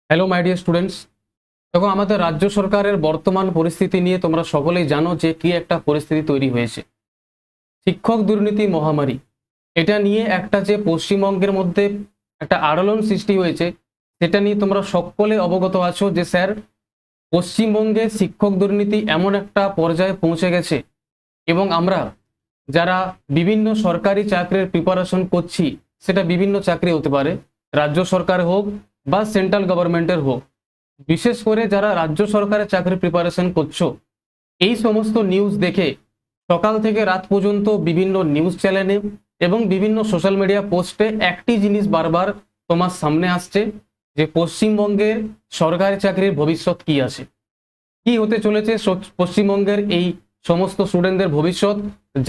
Hello my dear students. দেখো, আমাদের রাজ্য সরকারের বর্তমান পরিস্থিতি নিয়ে তোমরা সকলেই জানো যে কি একটা পরিস্থিতি তৈরি হয়েছে। শিক্ষক দুর্নীতি মহামারী, এটা নিয়ে একটা যে পশ্চিমবঙ্গের মধ্যে একটা আলোড়ন সৃষ্টি হয়েছে, সেটা নিয়ে তোমরা সকলে অবগত আছো যে স্যার, পশ্চিমবঙ্গে শিক্ষক দুর্নীতি এমন একটা পর্যায়ে পৌঁছে গেছে এবং আমরা যারা বিভিন্ন সরকারি চাকরির প্রিপারেশন করছি, সেটা বিভিন্ন চাকরি হতে পারে, রাজ্য সরকার হোক বা সেন্ট্রাল গভর্নমেন্টের হোক, বিশেষ করে যারা রাজ্য সরকারের চাকরি প্রিপারেশন করছো, এই সমস্ত নিউজ দেখে সকাল থেকে রাত পর্যন্ত বিভিন্ন নিউজ চ্যানেলে এবং বিভিন্ন সোশ্যাল মিডিয়া পোস্টে একটি জিনিস বারবার তোমার সামনে আসছে যে পশ্চিমবঙ্গের সরকারি চাকরির ভবিষ্যৎ কি আছে, কি হতে চলেছে পশ্চিমবঙ্গের এই সমস্ত স্টুডেন্টদের ভবিষ্যৎ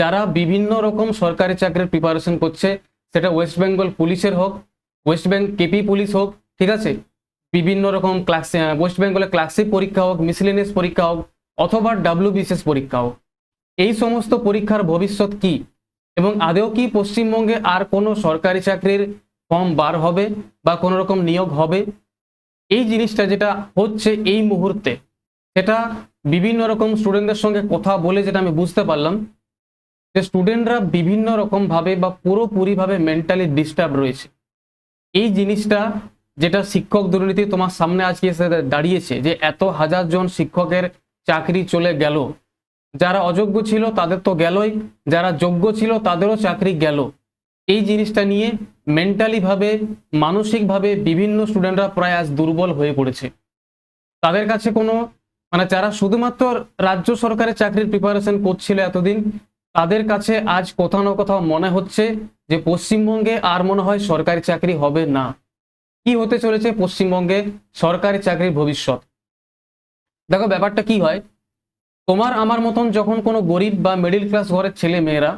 যারা বিভিন্ন রকম সরকারি চাকরির প্রিপারেশন করছে, সেটা ওয়েস্ট বেঙ্গল পুলিশের হোক, ওয়েস্ট বেঙ্গল কেপি পুলিশ হোক, ঠিক আছে, বিভিন্ন রকম ক্লাস ওয়েস্ট বেঙ্গলের ক্লাসিক পরীক্ষা হোক, মিসলেনিয়াস পরীক্ষা হোক, অথবা WBCS পরীক্ষা হোক, এই সমস্ত পরীক্ষার ভবিষ্যৎ কি এবং আদৌ কি পশ্চিমবঙ্গে আর কোনো সরকারি চাকরির ফর্ম বার হবে বা কোনো রকম নিয়োগ হবে, এই জিনিসটা যেটা হচ্ছে এই মুহূর্তে, সেটা বিভিন্ন রকম স্টুডেন্টদের সঙ্গে কথা বলে যেটা আমি বুঝতে পারলাম যে স্টুডেন্টরা বিভিন্ন রকম ভাবে বা পুরোপুরিভাবে মেন্টালি ডিস্টার্ব রয়েছে। এই জিনিসটা যেটা শিক্ষক দুর্নীতি তোমার সামনে আজকে এসে দাঁড়িয়েছে, যে এত হাজার জন শিক্ষকের চাকরি চলে গেল, যারা অযোগ্য ছিল তাদের তো গেলই, যারা যোগ্য ছিল তাদেরও চাকরি গেল। এই জিনিসটা নিয়ে মেন্টালি ভাবে, মানসিকভাবে বিভিন্ন স্টুডেন্টরা প্রায় আজ দুর্বল হয়ে পড়েছে। তাদের কাছে কোনো যারা শুধুমাত্র রাজ্য সরকারের চাকরির প্রিপারেশন করছিল এতদিন, তাদের কাছে আজ কোথাও না কোথাও মনে হচ্ছে যে পশ্চিমবঙ্গে আর মনে হয় সরকারি চাকরি হবে না। কি হতে চলেছে পশ্চিমবঙ্গে সরকারি চাকরির ভবিষ্যৎ? দেখো, ব্যাপারটা কি হয়, তোমার আমার মতন যখন কোনো গরিব বা মিডিল ক্লাস ঘরের ছেলে মেয়েরা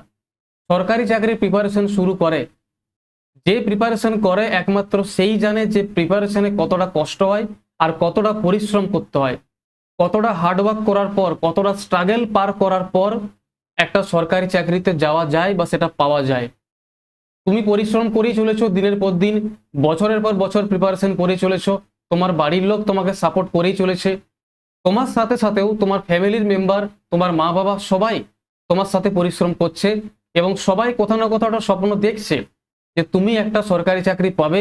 সরকারি চাকরির প্রিপারেশন শুরু করে, যে প্রিপারেশন করে একমাত্র সেই জানে যে প্রিপারেশনে কতটা কষ্ট হয় আর কতটা পরিশ্রম করতে হয়, কতটা হার্ডওয়ার্ক করার পর, কতটা স্ট্রাগল পার করার পর একটা সরকারি চাকরিতে যাওয়া যায় বা সেটা পাওয়া যায়। তুমি পরিশ্রম করেই চলেছো দিনের পর দিন, বছরের পর বছর প্রিপারেশন করে চলেছো, তোমার বাড়ির লোক তোমাকে সাপোর্ট করেই চলেছে, তোমার সাথে সাথেও তোমার ফ্যামিলির মেম্বার, তোমার মা বাবা সবাই তোমার সাথে পরিশ্রম করছে এবং সবাই কোথাও না কোথাও একটা স্বপ্ন দেখছে যে তুমি একটা সরকারি চাকরি পাবে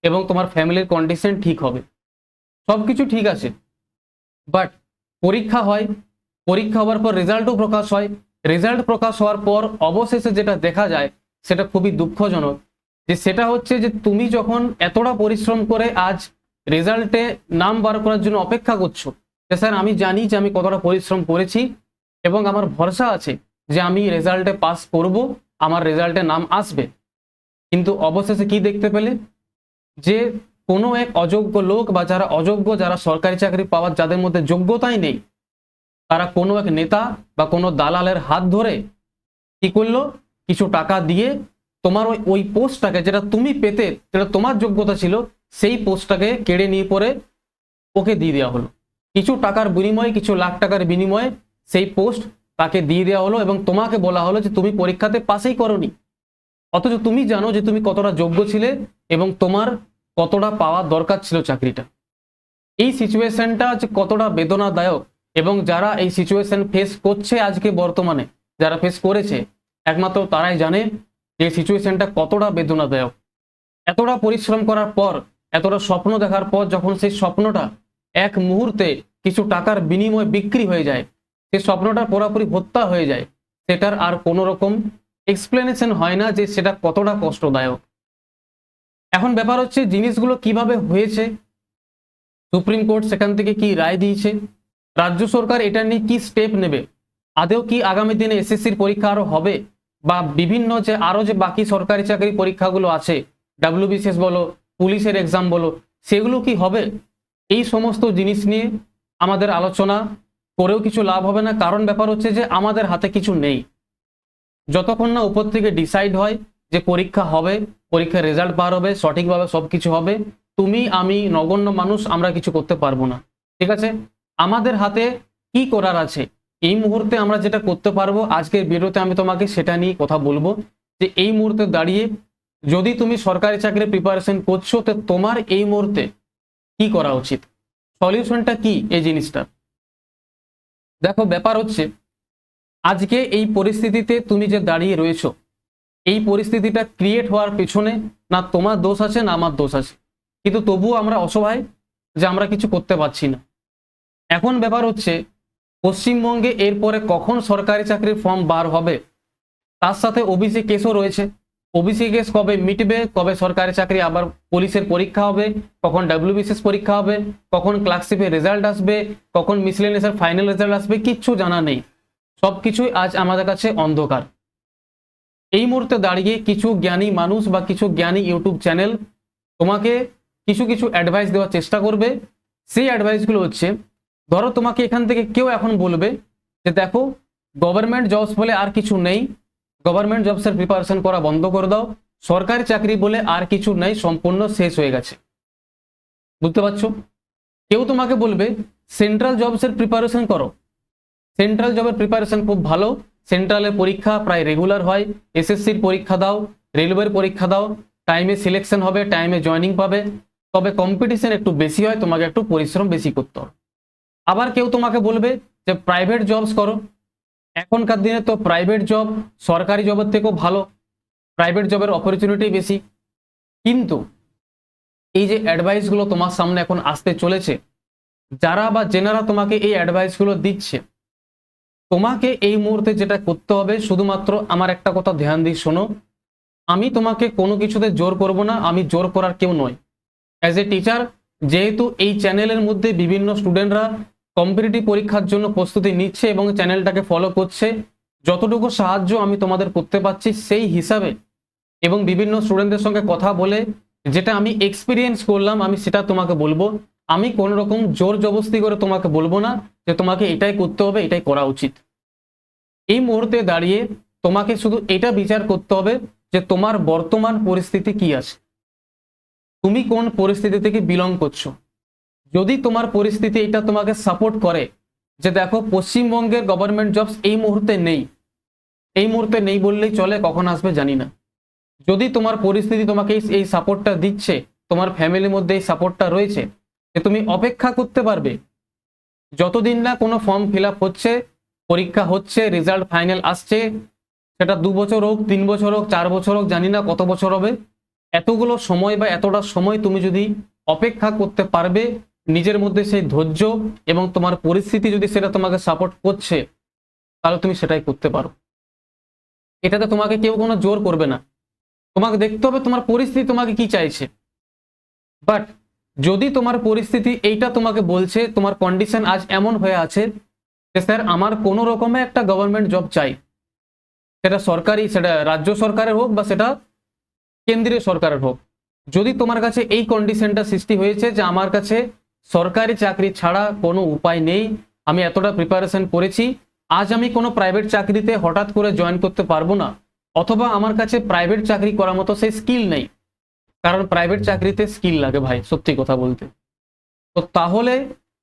এবং তোমার ফ্যামিলির কন্ডিশন ঠিক হবে। সবকিছু ঠিক আছে, বাট পরীক্ষা হয়, পরীক্ষা হওয়ার পর রেজাল্টও প্রকাশ হয়, রেজাল্ট প্রকাশ হওয়ার পর অবশেষে যেটা দেখা যায় সেটা খুবই দুঃখজনক, যে সেটা হচ্ছে যে তুমি যখন এতটা পরিশ্রম করে আজ রেজাল্টে নাম বার করার জন্য অপেক্ষা করছো, যে স্যার আমি জানি যে আমি কতটা পরিশ্রম করেছি এবং আমার ভরসা আছে যে আমি রেজাল্টে পাস করব, আমার রেজাল্টে নাম আসবে, কিন্তু অবশেষে কি দেখতে পেলে যে কোনো এক অযোগ্য লোক বা যারা অযোগ্য, যারা সরকারি চাকরি পাওয়ার যাদের মধ্যে যোগ্যতাই নেই, তারা কোনো এক নেতা বা কোনো দালালের হাত ধরে কি করলো, কিছু টাকা দিয়ে তোমার ওই পোস্টটাকে, যেটা তুমি পেতে, যেটা তোমার যোগ্যতা ছিল, সেই পোস্টটাকে কেড়ে নিয়ে পরে ওকে দিয়ে দেওয়া হলো। কিছু টাকার বিনিময়ে, কিছু লাখ টাকার বিনিময়ে সেই পোস্ট তাকে দিয়ে দেওয়া হলো এবং তোমাকে বলা হলো যে তুমি পরীক্ষাতে পাসই করোনি, অথচ তুমি জানো যে তুমি কতটা যোগ্য ছিলে এবং তোমার কতটা পাওয়ার দরকার ছিল চাকরিটা। এই সিচুয়েশনটা যে কতটা বেদনাদায়ক, এবং যারা এই সিচুয়েশন ফেস করছে আজকে বর্তমানে, যারা ফেস করেছে, একমাত্র তারাই জানে যে সিচুয়েশনটা কতটা বেদনাদায়ক। এতটা পরিশ্রম করার পর, এতটা স্বপ্ন দেখার পর যখন সেই স্বপ্নটা এক মুহূর্তে কিছু টাকার বিনিময়ে বিক্রি হয়ে যায়, সেই স্বপ্নটা পুরোপুরি হত্যা হয়ে যায়, সেটার আর কোনো রকম এক্সপ্লেনেশন হয় না যে সেটা কতটা কষ্টদায়ক। এখন ব্যাপার হচ্ছে জিনিসগুলো কিভাবে হয়েছে, সুপ্রিম কোর্ট সেখান থেকে কি রায় দিয়েছে, রাজ্য সরকার এটা নিয়ে কি স্টেপ নেবে, আদৌ কি আগামী দিনে এসএসসির পরীক্ষা আরো হবে বা বিভিন্ন যে আরো যে বাকি সরকারি চাকরি পরীক্ষাগুলো আছে, WBCS বলো, পুলিশের এক্সাম বলো, সেগুলো কি হবে? এই সমস্ত জিনিস নিয়ে আমাদের আলোচনা করেও কিছু লাভ হবে না, কারণ ব্যাপার হচ্ছে যে আমাদের হাতে কিছু নেই। যতক্ষণ না উপর থেকে ডিসাইড হয় যে পরীক্ষা হবে, পরীক্ষার রেজাল্ট বার হবে, সঠিকভাবে সবকিছু হবে, তুমি আমি নগণ্য মানুষ আমরা কিছু করতে পারবো না। ঠিক আছে, আমাদের হাতে কি করার আছে এই মুহূর্তে, আমরা যেটা করতে পারবো আজকের ভিডিওতে আমি তোমাকে সেটা নিয়ে কথা বলবো, যে এই মুহূর্তে দাঁড়িয়ে যদি তুমি সরকারি চাকরির প্রিপারেশন করছো, তো তোমার এই মুহূর্তে কি করা উচিত, সলিউশনটা কি এই জিনিসটা। দেখো ব্যাপার হচ্ছে, আজকে এই পরিস্থিতিতে তুমি যে দাঁড়িয়ে রয়েছো, এই পরিস্থিতিটা ক্রিয়েট হওয়ার পিছনে না তোমার দোষ আছে না আমার দোষ আছে, কিন্তু তবুও আমরা অসহায় যে আমরা কিছু করতে পারছি না। এখন ব্যাপার হচ্ছে, পশ্চিমবঙ্গে এরপরে কখন সরকারি চাকরির ফর্ম বার হবে, তার সাথে ওবিসি কেসও রয়েছে। ওবিসি কেস কবে মিটবে, কবে সরকারি চাকরি আবার পুলিশের পরীক্ষা হবে, কখন ডাব্লিউবিসিএস পরীক্ষা হবে, কখন ক্লার্কশিপের রেজাল্ট আসবে, কখন মিসলেনিয়াসের ফাইনাল রেজাল্ট আসবে, কিচ্ছু জানা নেই। সবকিছুই আজ আমাদের কাছে অন্ধকার। এই মুহূর্তে দাঁড়িয়ে কিছু জ্ঞানী মানুষ বা কিছু জ্ঞানী ইউটিউব চ্যানেল তোমাকে কিছু কিছু অ্যাডভাইস দেওয়ার চেষ্টা করবে। সেই অ্যাডভাইসগুলো হচ্ছে, ধরো তোমাকে এখান থেকে কেউ এখন বলবে যে দেখো গভর্নমেন্ট জবস বলে আর কিছু নেই, গভর্নমেন্ট জবসের প্রিপারেশন করা বন্ধ করে দাও, সরকারি চাকরি বলে আর কিছু নেই, সম্পূর্ণ শেষ হয়ে গেছে। বুঝতে পারছো? কেউ তোমাকে বলবে সেন্ট্রাল জবসের প্রিপারেশন করো, সেন্ট্রাল জবের প্রিপারেশন খুব ভালো, সেন্ট্রালের পরীক্ষা প্রায় রেগুলার হয়, এসএসসির পরীক্ষা দাও, রেলওয়ের পরীক্ষা দাও, টাইমে সিলেকশন হবে, টাইমে জয়নিং পাবে, তবে কম্পিটিশন একটু বেশি হয়, তোমাকে একটু পরিশ্রম বেশি করতে হবে। আবার কেউ তোমাকে বলবে যে প্রাইভেট জবস করো, এখনকার দিনে তো প্রাইভেট জব সরকারি জবের থেকেও ভালো, প্রাইভেট জবের অপরচুনিটি বেশি। কিন্তু এই যে অ্যাডভাইসগুলো তোমার সামনে এখন আসতে চলেছে, যারা বা যেনারা তোমাকে এই অ্যাডভাইসগুলো দিচ্ছে, তোমাকে এই মুহূর্তে যেটা করতে হবে, শুধুমাত্র আমার একটা কথা ধ্যান দিয়ে শোনো, আমি তোমাকে কোনো কিছুতে জোর করব না, আমি জোর করার কেউ নয়। অ্যাজ এ টিচার, যেহেতু এই চ্যানেলের মধ্যে বিভিন্ন স্টুডেন্টরা কম্পিটিটিভ পরীক্ষার জন্য প্রস্তুতি নিচ্ছে এবং চ্যানেলটাকে ফলো করছে, যতটুকু সাহায্য আমি তোমাদের করতে পারছি সেই হিসাবে এবং বিভিন্ন স্টুডেন্টদের সঙ্গে কথা বলে যেটা আমি এক্সপিরিয়েন্স করলাম, আমি সেটা তোমাকে বলবো। আমি কোনো রকম জোর জবরদস্তি করে তোমাকে বলবো না যে তোমাকে এটাই করতে হবে, এটাই করা উচিত। এই মুহূর্তে দাঁড়িয়ে তোমাকে শুধু এটা বিচার করতে হবে যে তোমার বর্তমান পরিস্থিতি কি আছে, তুমি কোন পরিস্থিতি থেকে বিলং করছো। যদি তোমার পরিস্থিতি এটা তোমাকে সাপোর্ট করে যে দেখো পশ্চিমবঙ্গের গভর্নমেন্ট জবস এই মুহূর্তে নেই, এই মুহূর্তে নেই বললেই চলে, কখন আসবে জানি না। যদি তোমার পরিস্থিতি তোমাকে এই সাপোর্টটা দিচ্ছে, তোমার ফ্যামিলির মধ্যে এই সাপোর্টটা রয়েছে যে তুমি অপেক্ষা করতে পারবে, যতদিন না কোনো ফর্ম ফিল আপ হচ্ছে, পরীক্ষা হচ্ছে, রেজাল্ট ফাইনাল আসছে, সেটা 2 বছর হোক, 3 বছর হোক, 4 বছর হোক, জানি না কত বছর হবে, এতগুলো সময় বা এতটা সময় তুমি যদি অপেক্ষা করতে পারবে, নিজের মধ্যে সেই ধৈর্য এবং তোমার পরিস্থিতি যদি সেটা তোমাকে সাপোর্ট করছে, তাহলে তুমি সেটাই করতে পারো। এটাতে তোমাকে কেউ কোনো জোর করবে না, তোমাকে দেখতে হবে তোমার পরিস্থিতি তোমাকে কি চাইছে। বাট যদি তোমার পরিস্থিতি এইটা তোমাকে বলছে, তোমার কন্ডিশন আজ এমন হয়ে আছে যে স্যার আমার কোনো রকমে একটা গভর্নমেন্ট জব চাই, সেটা সরকারি, সেটা রাজ্য সরকারের হোক বা সেটা কেন্দ্রীয় সরকারের হোক, যদি তোমার কাছে এই কন্ডিশনটা সৃষ্টি হয়েছে যে আমার কাছে সরকারি চাকরি ছাড়া কোনো উপায় নেই, আমি এতটা প্রিপারেশন করেছি, আজ আমি কোনো প্রাইভেট চাকরিতে হঠাৎ করে জয়েন করতে পারবো না, অথবা আমার কাছে প্রাইভেট চাকরি করার মতো সেই স্কিল নেই, কারণ প্রাইভেট চাকরিতে স্কিল লাগে ভাই, সত্যি কথা বলতে। তো তাহলে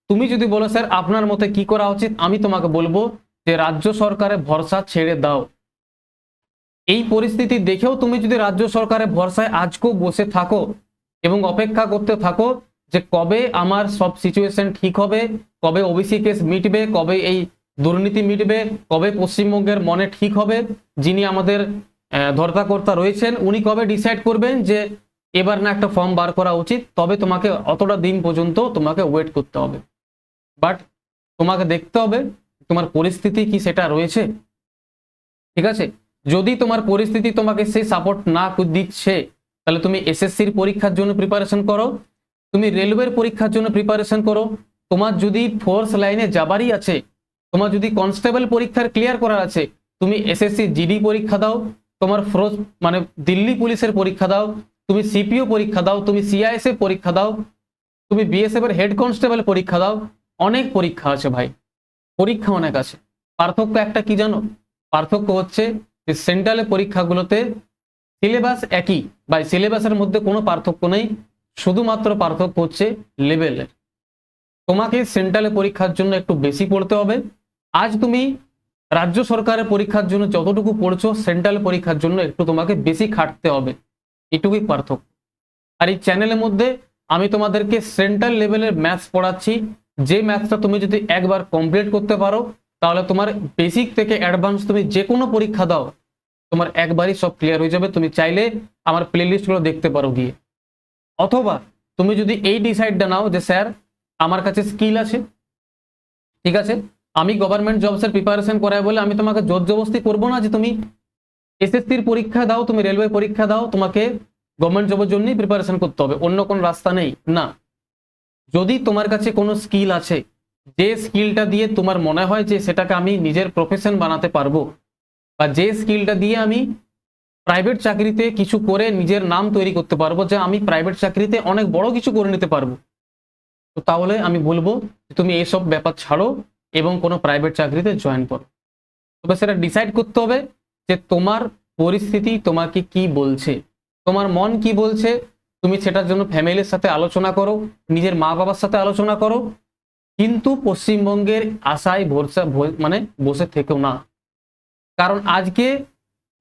তুমি যদি বলো স্যার আপনার মতে কি করা উচিত, আমি তোমাকে বলবো যে রাজ্য সরকারের ভরসা ছেড়ে দাও। এই পরিস্থিতি দেখেও তুমি যদি রাজ্য সরকারের ভরসায় আজকেও বসে থাকো এবং অপেক্ষা করতে থাকো যে কবে আমার সব সিচুয়েশন ঠিক হবে, কবে ওবিসি কেস মিটবে, কবে এই দুর্নীতি মিটবে, কবে পশ্চিমবঙ্গের মনে ঠিক হবে, যিনি আমাদের ধর্তাকর্তা রয়েছেন উনি কবে ডিসাইড করবেন যে এবার না একটা ফর্ম বার করা উচিত, তবে তোমাকে অতটা দিন পর্যন্ত তোমাকে ওয়েট করতে হবে। বাট তোমাকে দেখতে হবে তোমার পরিস্থিতি কি সেটা রয়েছে, ঠিক আছে? যদি তোমার পরিস্থিতি তোমাকে সেই সাপোর্ট না দিচ্ছে, তাহলে তুমি এসএসসির পরীক্ষার জন্য প্রিপারেশন করো, তুমি রেলওয়ের পরীক্ষার জন্য প্রিপারেশন করো, তোমার যদি ফোর্স লাইনে যাবারই আছে, তোমার যদি কনস্টেবল পরীক্ষার ক্লিয়ার করার আছে, তুমি এসএসসি জিডি পরীক্ষা দাও, তোমার ফোর্স মানে দিল্লি পুলিশের পরীক্ষা দাও, তুমি সিপিও পরীক্ষা দাও, তুমি সিআইএসএফ পরীক্ষা দাও, তুমি বিএসএফ এর হেড কনস্টেবল পরীক্ষা দাও, অনেক পরীক্ষা আছে ভাই, পরীক্ষা অনেক আছে। পার্থক্য একটা কি জানো? পার্থক্য হচ্ছে যে সেন্ট্রালের পরীক্ষাগুলোতে সিলেবাস একই, বা সিলেবাসের মধ্যে কোনো পার্থক্য নেই, শুধুমাত্র পার্থক্য হচ্ছে লেভেলের। তোমাকে সেন্ট্রালের পরীক্ষার জন্য একটু বেশি পড়তে হবে। আজ তুমি রাজ্য সরকারের পরীক্ষার জন্য যতটুকু পড়ছো, সেন্ট্রাল পরীক্ষার জন্য একটু তোমাকে বেশি খাটতে হবে, এটুকুই পার্থক্য। আর এই চ্যানেলের মধ্যে আমি তোমাদেরকে সেন্ট্রাল লেভেলের ম্যাথস পড়াচ্ছি, যে ম্যাথসটা তুমি যদি একবার কমপ্লিট করতে পারো তাহলে তোমার বেসিক থেকে অ্যাডভান্স তুমি যে কোনো পরীক্ষা দাও তোমার একবারই সব ক্লিয়ার হয়ে যাবে। তুমি চাইলে আমার প্লেলিস্টগুলো দেখতে পারো গিয়ে। অথবা তুমি যদি এই ডিসাইডটা নাও যে স্যার আমার কাছে স্কিল আছে, ঠিক আছে, আমি গভর্নমেন্ট জবসের প্রিপারেশন করাই বলে আমি তোমাকে জোর জবরদস্তি করবো না যে তুমি এসএসসির পরীক্ষা দাও, তুমি রেলওয়ে পরীক্ষা দাও, তোমাকে গভর্নমেন্ট জবের জন্যই প্রিপারেশন করতে হবে, অন্য কোনো রাস্তা নেই না। যদি তোমার কাছে কোনো স্কিল আছে, যে স্কিলটা দিয়ে তোমার মনে হয় যে সেটাকে আমি নিজের প্রফেশন বানাতে পারবো, বা যে স্কিলটা দিয়ে আমি প্রাইভেট চাকরিতে কিছু করে নিজের নাম তৈরি করতে পারবো, যে আমি প্রাইভেট চাকরিতে অনেক বড় কিছু করে নিতে পারবো, তো তাহলে আমি বলবো তুমি এইসব ব্যাপার ছাড়ো এবং কোনো প্রাইভেট চাকরিতে জয়েন করো। তবে সেটা ডিসাইড করতে হবে যে তোমার পরিস্থিতি তোমাকে কি বলছে, তোমার মন কি বলছে। তুমি সেটার জন্য ফ্যামিলির সাথে আলোচনা করো, নিজের মা বাবার সাথে আলোচনা করো, কিন্তু পশ্চিমবঙ্গের আশায় ভরসা মানে বসে থেকো না। কারণ আজকে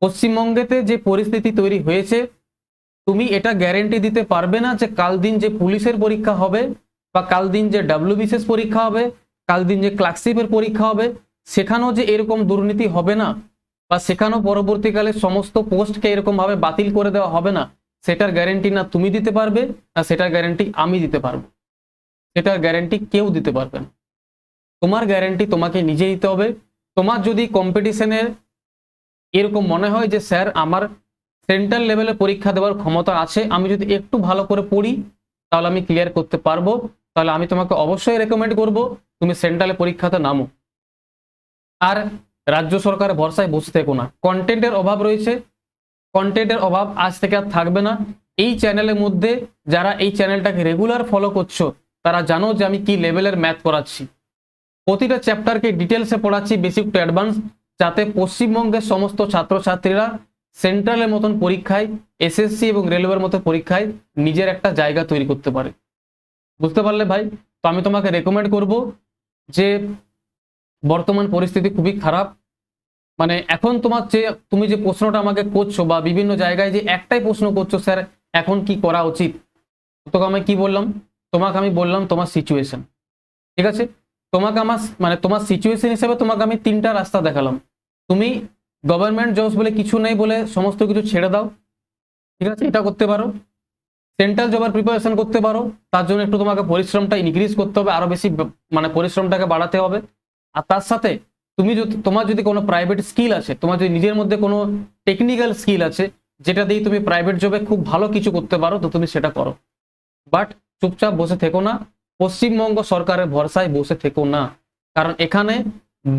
পশ্চিমবঙ্গেতে যে পরিস্থিতি তৈরি হয়েছে, তুমি এটা গ্যারেন্টি দিতে পারবে না যে কাল দিন যে পুলিশের পরীক্ষা হবে, বা কাল দিন যে ডাব্লিউবিসিএস পরীক্ষা হবে, কাল দিন যে ক্লার্কশিপের পরীক্ষা হবে, সেখানেও যে এরকম দুর্নীতি হবে না, বা সেখানেও পরবর্তীকালে সমস্ত পোস্টকে এরকম ভাবে বাতিল করে দেওয়া হবে না, সেটার গ্যারেন্টি না তুমি দিতে পারবে, না সেটার গ্যারেন্টি আমি দিতে পারবো। সেটার গ্যারেন্টি কেউ দিতে পারবে না। তোমার গ্যারেন্টি তোমাকে নিজে নিতে হবে। তোমার যদি কম্পিটিশনের এরকম মনে হয় যে স্যার আমার সেন্ট্রাল লেভেলে পরীক্ষা দেওয়ার ক্ষমতা আছে, আমি যদি একটু ভালো করে পড়ি তাহলে আমি ক্লিয়ার করতে পারবো, তাহলে আমি তোমাকে অবশ্যই রেকমেন্ড করব তুমি সেন্ট্রালে পরীক্ষাতে নামো। আর রাজ্য সরকারের ভরসায় বসে থেকো না। কন্টেন্টের অভাব রয়েছে, কন্টেন্টের অভাব আজ থেকে আর থাকবে না। এই চ্যানেলের মধ্যে যারা এই চ্যানেলটাকে রেগুলার ফলো করছো তারা জানো যে আমি কি লেভেলের ম্যাথ পড়াচ্ছি। প্রতিটা চ্যাপ্টারকে ডিটেলসে পড়াচ্ছি বেসিক টু অ্যাডভান্স, যাতে পশ্চিমবঙ্গের সমস্ত ছাত্রছাত্রীরা সেন্ট্রালের মতন পরীক্ষায়, এসএসসি এবং রেলওয়ের মতো পরীক্ষায় নিজের একটা জায়গা তৈরি করতে পারে। বুঝতে পারলে ভাই? তো আমি তোমাকে রেকমেন্ড করব যে বর্তমান পরিস্থিতি খুবই খারাপ। মানে এখন তোমার যে তুমি যে প্রশ্নটা আমাকে করছো, বা বিভিন্ন জায়গায় যে একটাই প্রশ্ন করছো স্যার এখন কি করা উচিত, তোকে আমি কি বললাম? তোমাকে আমি বললাম তোমার সিচুয়েশন, ঠিক আছে? তোমাকে আমার মানে তোমার সিচুয়েশন হিসেবে তোমাকে আমি তিনটা রাস্তা দেখালাম। তুমি গভর্নমেন্ট জবস বলে কিছু নেই বলে সমস্ত কিছু ছেড়ে দাও, ঠিক আছে, এটা করতে পারো। সেন্ট্রাল জবের প্রিপারেশন করতে পারো, তার জন্য একটু তোমাকে পরিশ্রমটা ইনক্রিজ করতে হবে, আরো বেশি মানে পরিশ্রমটাকে বাড়াতে হবে। আর তার সাথে তুমি যদি তোমার যদি কোনো প্রাইভেট স্কিল আছে, তোমার যদি নিজের মধ্যে কোনো টেকনিক্যাল স্কিল আছে যেটা দিয়ে তুমি প্রাইভেট জবে খুব ভালো কিছু করতে পারো, তো তুমি সেটা করো। বাট চুপচাপ বসে থেকো না, পশ্চিমবঙ্গ সরকারের ভরসায় বসে থেকো না। কারণ এখানে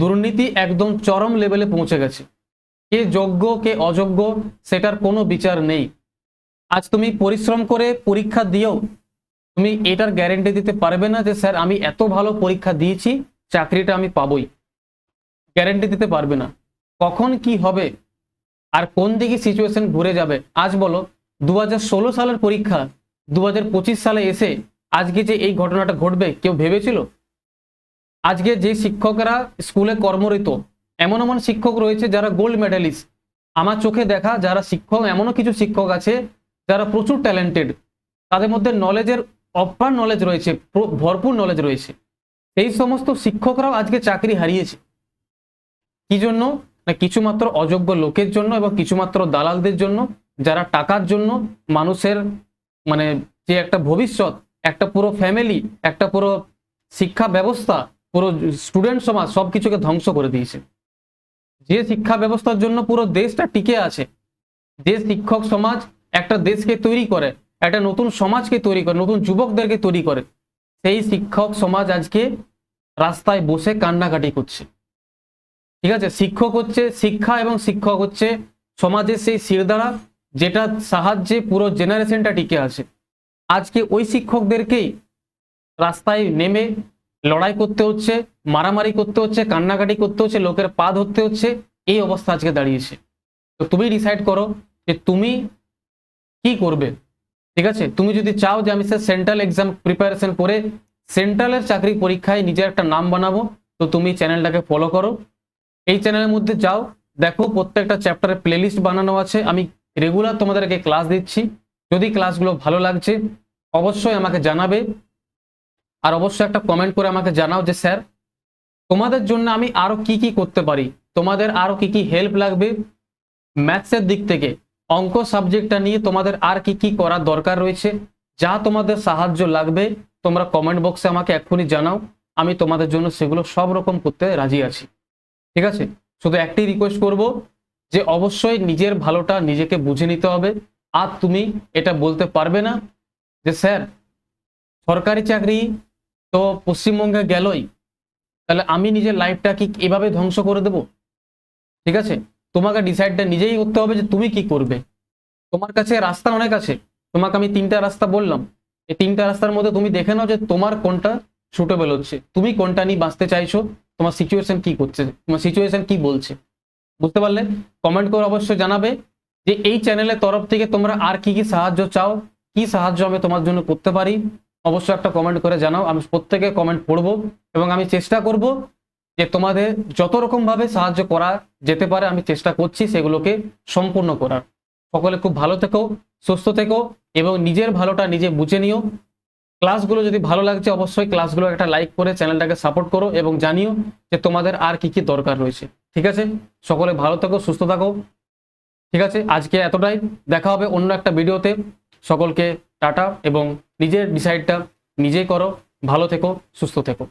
দুর্নীতি একদম চরম লেভেলে পৌঁছে গেছে। কে যোগ্য কে অযোগ্য সেটার কোনো বিচার নেই। আজ তুমি পরিশ্রম করে পরীক্ষা দিয়েও তুমি এটার গ্যারেন্টি দিতে পারবে না যে স্যার আমি এত ভালো পরীক্ষা দিয়েছি চাকরিটা আমি পাবোই, গ্যারেন্টি দিতে পারবে না। কখন কি হবে আর কোন দিকে সিচুয়েশন ঘুরে যাবে আজ বলো। 2016 সালের পরীক্ষা 2025 সালে এসে আজকে যে এই ঘটনাটা ঘটবে কেউ ভেবেছিল? আজকে যে শিক্ষকরা স্কুলে কর্মরত, এমন এমন শিক্ষক রয়েছে যারা গোল্ড মেডেলিস্ট, আমার চোখে দেখা যারা শিক্ষক, এমনও কিছু শিক্ষক আছে যারা প্রচুর ট্যালেন্টেড, তাদের মধ্যে নলেজের অপার নলেজ রয়েছে, ভরপুর নলেজ রয়েছে। এই সমস্ত শিক্ষকরাও আজকে চাকরি হারিয়েছে। কি জন্য? না কিছুমাত্র অযোগ্য লোকের জন্য এবং কিছুমাত্র দালালদের জন্য, যারা টাকার জন্য মানুষের মানে যে একটা ভবিষ্যৎ, একটা পুরো ফ্যামিলি, একটা পুরো শিক্ষা ব্যবস্থা, পুরো স্টুডেন্ট সমাজ সবকিছুকে ধ্বংস করে দিয়েছে। যে শিক্ষা ব্যবস্থার জন্য পুরো দেশটা টিকে আছে, যে শিক্ষক সমাজ একটা দেশকে তৈরি করে, একটা নতুন সমাজকে তৈরি করে, নতুন যুবকদেরকে তৈরি করে, সেই শিক্ষক সমাজ আজকে রাস্তায় বসে কান্নাকাটি করছে। ঠিক আছে, শিক্ষক হচ্ছে শিক্ষা এবং শিক্ষক হচ্ছে সমাজের সেই শিরদাঁড়া যেটা সাহায্যে পুরো জেনারেশনটা টিকে আছে। আজকে ওই শিক্ষকদেরকেই রাস্তায় নেমে লড়াই করতে হচ্ছে, মারামারি করতে হচ্ছে, কান্নাকাটি করতে হচ্ছে, লোকের পা ধরতে হচ্ছে, এই অবস্থা আজকে দাঁড়িয়েছে। তো তুমি ডিসাইড করো যে তুমি কি করবে। ঠিক আছে, তুমি যদি চাও যে আমি স্যার সেন্ট্রাল এক্সাম প্রিপারেশন করে সেন্ট্রালের চাকরি পরীক্ষায় নিজের একটা নাম বানাবো, তো তুমি চ্যানেলটাকে ফলো করো। এই চ্যানেলের মধ্যে যাও, দেখো প্রত্যেকটা চ্যাপ্টারের প্লেলিস্ট বানানো আছে, আমি রেগুলার তোমাদেরকে ক্লাস দিচ্ছি। যদি ক্লাসগুলো ভালো লাগছে অবশ্যই আমাকে জানাবে। আর অবশ্যই একটা কমেন্ট করে আমাকে জানাও যে স্যার তোমাদের জন্য আমি আরো কি কি করতে পারি, তোমাদের আরো কি কি হেল্প লাগবে ম্যাথসের দিক থেকে, অঙ্ক সাবজেক্টটা নিয়ে তোমাদের আর কি কি করার দরকার রয়েছে, যা তোমাদের সাহায্য লাগবে তোমরা কমেন্ট বক্সে আমাকে এক্ষুনি জানাও। আমি তোমাদের জন্য সেগুলো সব রকম করতে রাজি আছি। ঠিক আছে, শুধু একটি রিকোয়েস্ট করব যে অবশ্যই নিজের ভালোটা নিজেকে বুঝে নিতে হবে। আর তুমি এটা বলতে পারবে না যে স্যার সরকারি চাকরি তো পশ্চিমবঙ্গে গেলই, তাহলে আমি নিজের লাইফটা কি এভাবে ধ্বংস করে দেব? ঠিক আছে, তোমাকে ডিসাইডটা নিজেই করতে হবে যে তুমি কি করবে। তোমার কাছে রাস্তা অনেক আছে, তোমাকে আমি 3টা রাস্তা বললাম, এই 3টা রাস্তার মধ্যে তুমি দেখে নাও যে তোমার কোনটা সুটেবল হচ্ছে, তুমি কোনটা নিয়ে বাঁচতে চাইছো, তোমার সিচুয়েশন কি করছে, তোমার সিচুয়েশন কি বলছে। বুঝতে পারলে? কমেন্ট করে অবশ্যই জানাবে যে এই চ্যানেলের তরফ থেকে তোমরা আর কি কি সাহায্য চাও, কি সাহায্য আমি তোমার জন্য করতে পারি। অবশ্যই একটা কমেন্ট করে জানাও, আমি প্রত্যেকের কমেন্ট পড়বো এবং আমি চেষ্টা করব যে তোমাদের যত রকম ভাবে সাহায্য করা যেতে পারে আমি চেষ্টা করছি সেগুলোকে সম্পূর্ণ করার। সকলে খুব ভালো থেকো, সুস্থ থেকো এবং নিজের ভালোটা নিজে বুঝে নিও। ক্লাসগুলো যদি ভালো লাগছে অবশ্যই ক্লাসগুলো একটা লাইক করে চ্যানেলটাকে সাপোর্ট করো এবং জানিও যে তোমাদের আর কি কি দরকার রয়েছে। ঠিক আছে, সকলে ভালো থাকো, সুস্থ থাকো। ঠিক আছে, আজকে এতটাই, দেখা হবে অন্য একটা ভিডিওতে। সকলকে টাটা এবং নিজের ডিসাইডটা নিজেই করো। ভালো থেকো, সুস্থ থেকো।